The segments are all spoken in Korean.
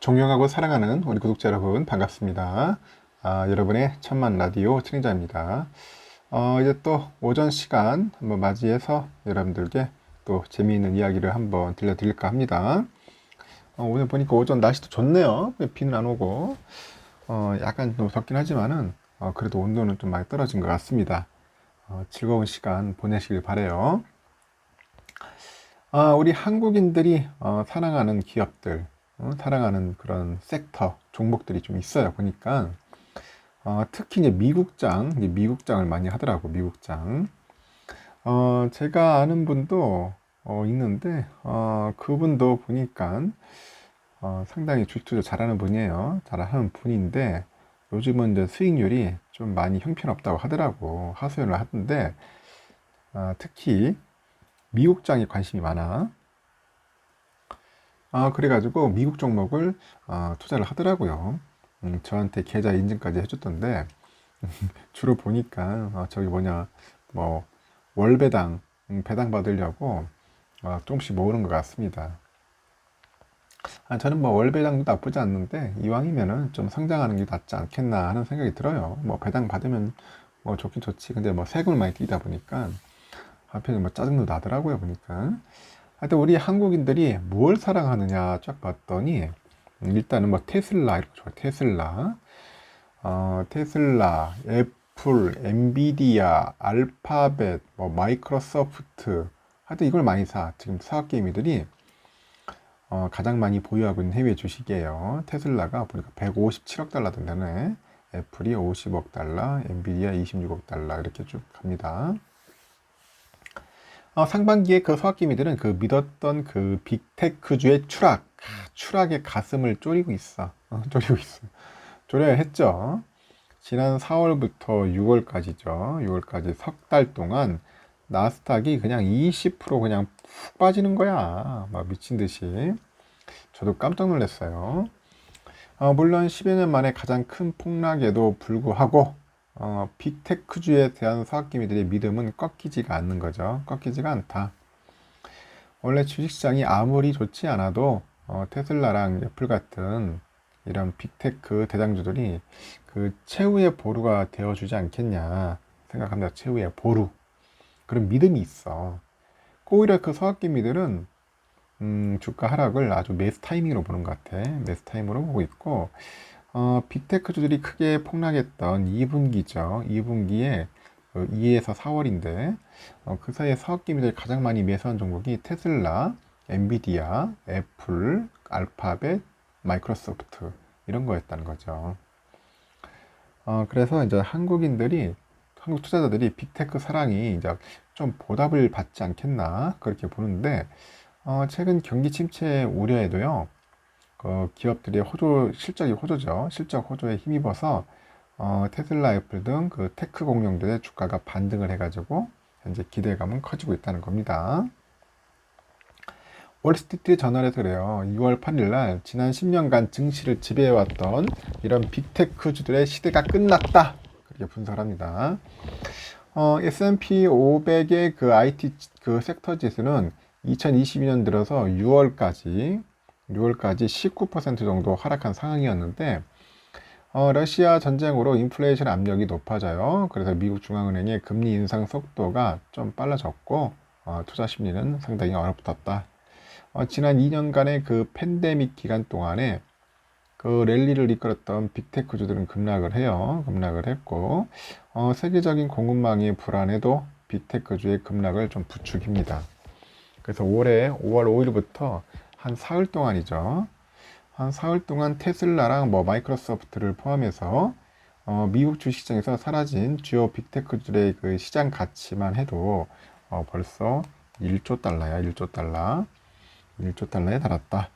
존경하고 사랑하는 우리 구독자 여러분 반갑습니다. 여러분의 천만 라디오 진행자입니다. 이제 또 오전 시간 한번 맞이해서 여러분들께 또 재미있는 이야기를 한번 들려드릴까 합니다. 오늘 보니까 오전 날씨도 좋네요. 비는 안 오고 약간 좀 덥긴 하지만은 그래도 온도는 좀 많이 떨어진 것 같습니다. 즐거운 시간 보내시길 바래요. 우리 한국인들이 사랑하는 기업들, 사랑하는 그런 섹터, 종목들이 좀 있어요. 보니까 특히 이제 미국장을 많이 하더라고. 미국장. 제가 아는 분도 있는데 그분도 보니까 상당히 주식투자 잘하는 분이에요. 잘하는 분인데 요즘은 이제 수익률이 좀 많이 형편없다고 하더라고. 하소연을 하던데 특히 미국장에 관심이 많아. 그래가지고 미국 종목을 투자를 하더라고요. 저한테 계좌 인증까지 해줬던데 주로 보니까 저기 뭐냐 뭐 월배당 배당 받으려고 조금씩 모으는 것 같습니다. 저는 뭐 월배당도 나쁘지 않는데 이왕이면은 좀 성장하는 게 낫지 않겠나 하는 생각이 들어요. 뭐 배당 받으면 뭐 좋긴 좋지. 근데 뭐 세금을 많이 떼다 보니까 한편에 뭐 짜증도 나더라고요 보니까. 하여튼 우리 한국인들이 뭘 사랑하느냐 쫙 봤더니 일단은 뭐 테슬라 이렇게 좋아요. 테슬라, 애플, 엔비디아, 알파벳, 뭐 마이크로소프트. 하여튼 이걸 많이 사. 지금 사업개미들이 가장 많이 보유하고 있는 해외 주식이에요. 테슬라가 보니까 157억 달러 된다네. 애플이 50억 달러, 엔비디아 26억 달러 이렇게 쭉 갑니다. 상반기에 그 소확기미들은 그 믿었던 그 빅테크주의 추락의 가슴을 졸이고 있어. 졸이고 있어. 졸여야 했죠. 지난 4월부터 6월까지죠. 6월까지 석 달 동안 나스닥이 그냥 20% 그냥 푹 빠지는 거야. 막 미친 듯이. 저도 깜짝 놀랐어요. 물론 10여 년 만에 가장 큰 폭락에도 불구하고 빅테크주에 대한 사학기미들의 믿음은 꺾이지가 않는 거죠. 꺾이지가 않다. 원래 주식시장이 아무리 좋지 않아도 테슬라랑 애플 같은 이런 빅테크 대장주들이 그 최후의 보루가 되어주지 않겠냐 생각합니다. 최후의 보루. 그런 믿음이 있어. 오히려 그 서학기미들은 주가 하락을 아주 매수 타이밍으로 보는 것 같아. 매수 타이밍으로 보고 있고 빅테크주들이 크게 폭락했던 2분기죠. 2분기에 2에서 4월인데 그 사이에 사업기미들이 가장 많이 매수한 종목이 테슬라, 엔비디아, 애플, 알파벳, 마이크로소프트 이런 거였다는 거죠. 그래서 이제 한국 투자자들이 빅테크 사랑이 이제 좀 보답을 받지 않겠나 그렇게 보는데 최근 경기 침체 우려에도요. 그 기업들의 실적이 호조죠. 실적 호조에 힘입어서 테슬라, 애플 등 그 테크 공룡들의 주가가 반등을 해가지고 현재 기대감은 커지고 있다는 겁니다. 월스트리트 저널에서 그래요. 6월 8일 날 지난 10년간 증시를 지배해왔던 이런 빅테크주들의 시대가 끝났다. 그렇게 분석을 합니다. S&P 500의 그 IT 그 섹터 지수는 2022년 들어서 6월까지 19% 정도 하락한 상황이었는데 러시아 전쟁으로 인플레이션 압력이 높아져요. 그래서 미국 중앙은행의 금리 인상 속도가 좀 빨라졌고 투자 심리는 상당히 얼어붙었다. 지난 2년간의 그 팬데믹 기간 동안에 그 랠리를 이끌었던 빅테크주들은 급락을 해요. 급락을 했고 세계적인 공급망의 불안에도 빅테크주의 급락을 좀 부추깁니다. 그래서 올해 5월 5일부터 한 사흘 동안이죠. 한 사흘 동안 테슬라랑 뭐 마이크로소프트를 포함해서 미국 주식시장에서 사라진 주요 빅테크들의 그 시장 가치만 해도 벌써 1조 달러야. 1조 달러. 1조 달러에 달았다.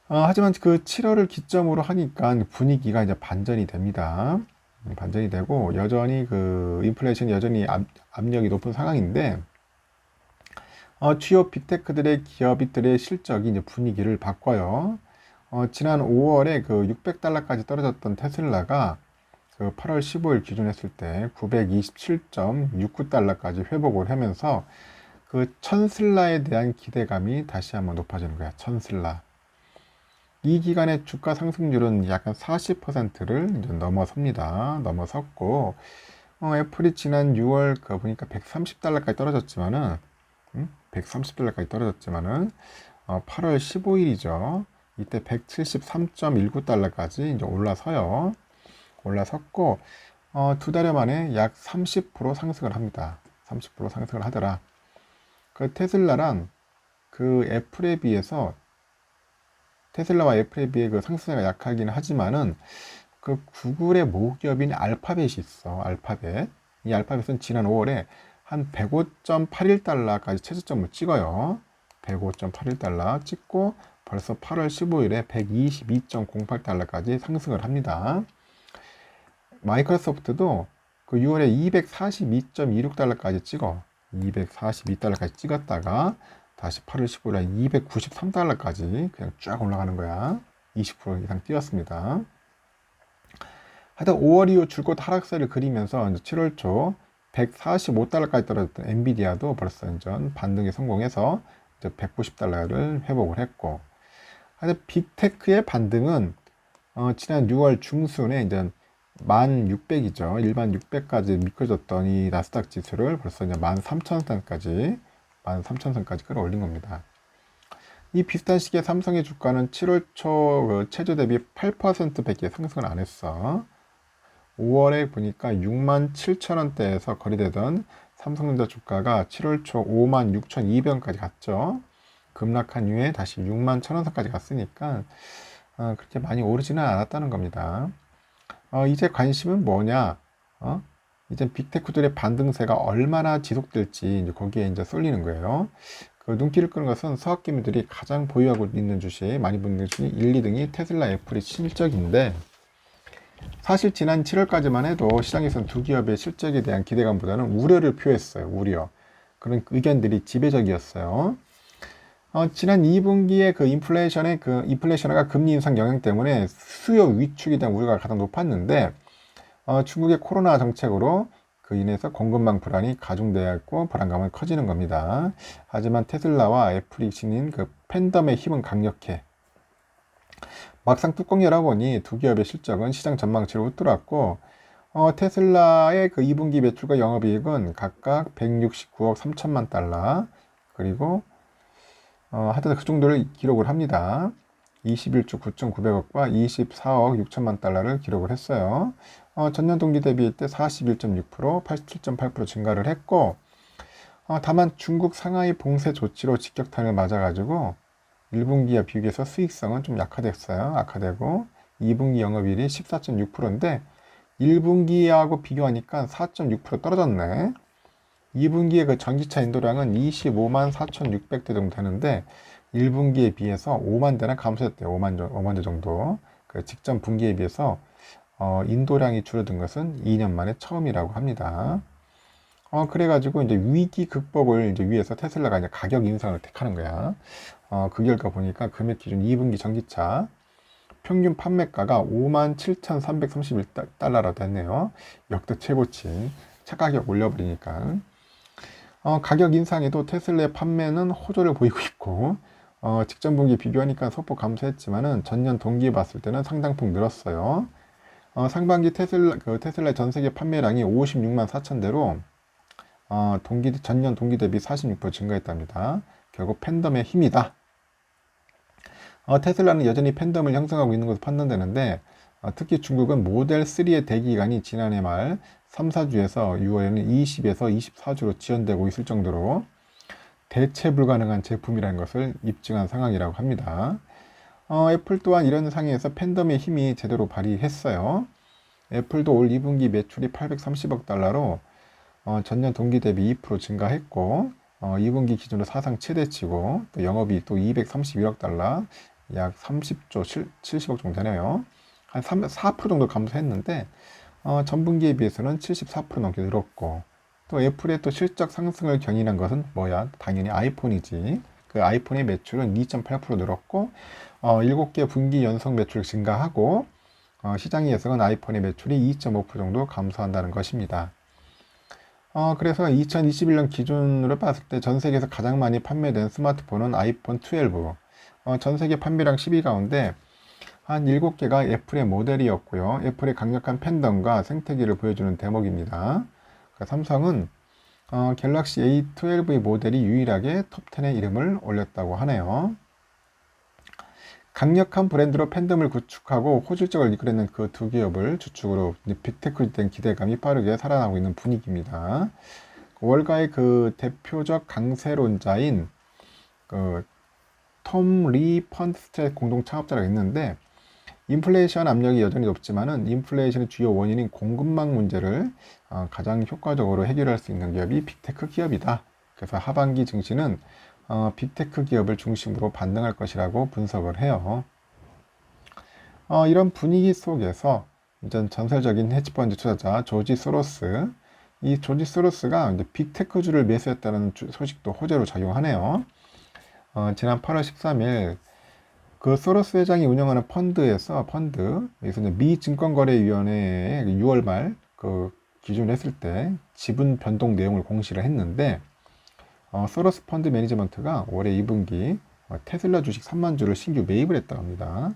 하지만 그 7월을 기점으로 하니까 분위기가 이제 반전이 됩니다. 반전이 되고 여전히 그 인플레이션이 여전히 압력이 높은 상황인데 주요 빅테크들의 기업들의 실적이 이제 분위기를 바꿔요. 지난 5월에 그 600달러까지 떨어졌던 테슬라가 그 8월 15일 기준했을 때 927.69달러까지 회복을 하면서 그 천슬라에 대한 기대감이 다시 한번 높아지는 거야. 천슬라. 이 기간의 주가 상승률은 약간 40%를 이제 넘어섭니다. 넘어섰고, 애플이 지난 6월 그 보니까 130달러까지 떨어졌지만은, 130달러까지 떨어졌지만은, 8월 15일이죠. 이때 173.19달러까지 이제 올라서요. 올라섰고, 두 달여 만에 약 30% 상승을 합니다. 30% 상승을 하더라. 그 테슬라랑 그 애플에 비해서 테슬라와 애플에 비해 그 상승세가 약하긴 하지만은 그 구글의 모기업인 알파벳이 있어. 알파벳. 이 알파벳은 지난 5월에 한 105.81달러까지 최저점을 찍어요. 105.81달러 찍고 벌써 8월 15일에 122.08달러까지 상승을 합니다. 마이크로소프트도 그 6월에 242.26달러까지 찍어. 242달러까지 찍었다가 다시 8월 15일에 293달러까지 그냥 쫙 올라가는 거야. 20% 이상 뛰었습니다. 하여튼 5월 이후 줄곧 하락세를 그리면서 7월 초 145달러까지 떨어졌던 엔비디아도 벌써 이제 반등에 성공해서 이제 190달러를 회복을 했고, 하여튼 빅테크의 반등은 지난 6월 중순에 이제 1600이죠. 일반 600까지 미끄러졌던 이 나스닥 지수를 벌써 이제 13,000선까지 끌어올린 겁니다. 이 비슷한 시기에 삼성의 주가는 7월 초 최저 대비 8%밖에 상승을 안 했어. 5월에 보니까 67,000원대에서 거래되던 삼성전자 주가가 7월 초 56,200원까지 갔죠. 급락한 이후에 다시 61,000원선까지 갔으니까 그렇게 많이 오르지는 않았다는 겁니다. 이제 관심은 뭐냐? 이제 빅테크들의 반등세가 얼마나 지속될지 이제 거기에 이제 쏠리는 거예요. 그 눈길을 끄는 것은 서학개미들이 가장 보유하고 있는 주식, 많이 붙는 주식 1, 2등이 테슬라, 애플이 실적인데, 사실 지난 7월까지만 해도 시장에서는 두 기업의 실적에 대한 기대감보다는 우려를 표했어요. 우려. 그런 의견들이 지배적이었어요. 지난 2분기에 그 인플레이션과 금리 인상 영향 때문에 수요 위축에 대한 우려가 가장 높았는데, 중국의 코로나 정책으로 그 인해서 공급망 불안이 가중되어 있고 불안감은 커지는 겁니다. 하지만 테슬라와 애플이 지닌 그 팬덤의 힘은 강력해. 막상 뚜껑 열어보니 두 기업의 실적은 시장 전망치를 웃돌았고, 테슬라의 그 2분기 매출과 영업이익은 각각 169억 3천만 달러, 그리고 하여튼 그 정도를 기록을 합니다. 21조 9,900억과 24억 6천만 달러를 기록을 했어요. 전년 동기 대비 때 41.6%, 87.8% 증가를 했고, 다만 중국 상하이 봉쇄 조치로 직격탄을 맞아가지고 1분기와 비교해서 수익성은 좀 약화됐어요. 약화되고 2분기 영업이익이 14.6%인데 1분기하고 비교하니까 4.6% 떨어졌네. 2분기에 그 전기차 인도량은 25만 4,600대 정도 되는데 1분기에 비해서 5만 대나 감소했대요. 5만 대 정도. 그 직전 분기에 비해서 인도량이 줄어든 것은 2년 만에 처음이라고 합니다. 그래가지고 이제 위기 극복을 이제 위해서 테슬라가 이제 가격 인상을 택하는 거야. 그 결과 보니까 금액 기준 2분기 전기차 평균 판매가가 57,331달러로 됐네요. 역대 최고치. 차 가격 올려버리니까. 가격 인상에도 테슬라의 판매는 호조를 보이고 있고, 직전 분기 비교하니까 소폭 감소했지만은 전년 동기에 봤을 때는 상당폭 늘었어요. 상반기 테슬라 전 세계 판매량이 56만 4천 대로 전년 동기 대비 46% 증가했답니다. 결국 팬덤의 힘이다. 테슬라는 여전히 팬덤을 형성하고 있는 것으로 판단되는데, 특히 중국은 모델 3의 대기 기간이 지난해 말 3, 4주에서 6월에는 20에서 24주로 지연되고 있을 정도로 대체 불가능한 제품이라는 것을 입증한 상황이라고 합니다. 애플 또한 이런 상황에서 팬덤의 힘이 제대로 발휘했어요. 애플도 올 2분기 매출이 830억 달러로 전년 동기 대비 2% 증가했고, 2분기 기준으로 사상 최대치고, 또 영업이익 또 231억 달러, 약 30조 70억 정도 되네요. 한 4% 정도 감소했는데, 전분기에 비해서는 74% 넘게 늘었고, 또 애플의 또 실적 상승을 견인한 것은 뭐야? 당연히 아이폰이지. 그 아이폰의 매출은 2.8% 늘었고, 7개 분기 연속 매출 증가하고, 시장 예상은 아이폰의 매출이 2.5% 정도 감소한다는 것입니다. 그래서 2021년 기준으로 봤을 때 전 세계에서 가장 많이 판매된 스마트폰은 아이폰 12. 전 세계 판매량 10위 가운데 한 7개가 애플의 모델이었고요. 애플의 강력한 팬덤과 생태계를 보여주는 대목입니다. 그러니까 삼성은 갤럭시 A12의 모델이 유일하게 톱10에 이름을 올렸다고 하네요. 강력한 브랜드로 팬덤을 구축하고 호질적을 이끌어낸 그 두 기업을 주축으로 빅테크에 대한 기대감이 빠르게 살아나고 있는 분위기입니다. 월가의 그 대표적 강세론자인 톰 리 펀스트의 공동 창업자가 있는데, 인플레이션 압력이 여전히 높지만은 인플레이션의 주요 원인인 공급망 문제를 가장 효과적으로 해결할 수 있는 기업이 빅테크 기업이다. 그래서 하반기 증시는 빅테크 기업을 중심으로 반등할 것이라고 분석을 해요. 이런 분위기 속에서 이제 전설적인 헤지펀드 투자자 조지 소로스, 이 조지 소로스가 이제 빅테크주를 매수했다는 소식도 호재로 작용하네요. 지난 8월 13일 그 소로스 회장이 운영하는 여기서 이제 미 증권거래위원회에 6월 말 그 기준을 했을 때 지분 변동 내용을 공시를 했는데, 소로스 펀드 매니지먼트가 올해 2분기 테슬라 주식 3만 주를 신규 매입을 했다고 합니다.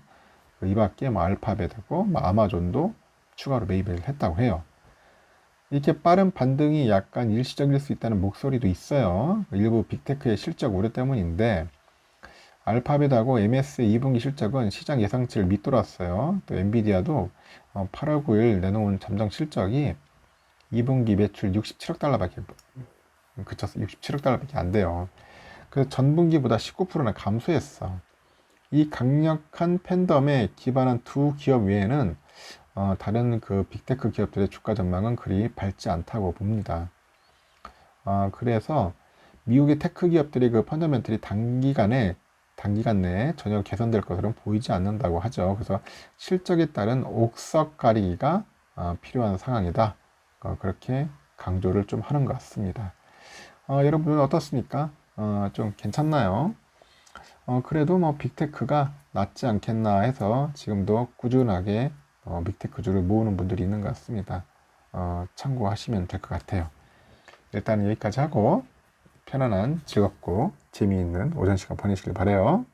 이 밖에 알파벳하고 아마존도 추가로 매입을 했다고 해요. 이렇게 빠른 반등이 약간 일시적일 수 있다는 목소리도 있어요. 일부 빅테크의 실적 우려 때문인데, 알파벳하고 MS의 2분기 실적은 시장 예상치를 밑돌았어요. 또 엔비디아도 8월 9일 내놓은 잠정 실적이 2분기 매출 67억 달러밖에 그쳤어. 67억 달러밖에 안 돼요. 그래서 전분기보다 19%나 감소했어. 이 강력한 팬덤에 기반한 두 기업 외에는 다른 그 빅테크 기업들의 주가 전망은 그리 밝지 않다고 봅니다. 그래서 미국의 테크 기업들의 그 펀더멘털이 단기간 내에 전혀 개선될 것으로는 보이지 않는다고 하죠. 그래서 실적에 따른 옥석 가리기가 필요한 상황이다. 그렇게 강조를 좀 하는 것 같습니다. 여러분은 어떻습니까? 좀 괜찮나요? 그래도 뭐 빅테크가 낫지 않겠나 해서 지금도 꾸준하게 빅테크주를 모으는 분들이 있는 것 같습니다. 참고하시면 될 것 같아요. 일단은 여기까지 하고 편안한, 즐겁고 재미있는 오전 시간 보내시길 바라요.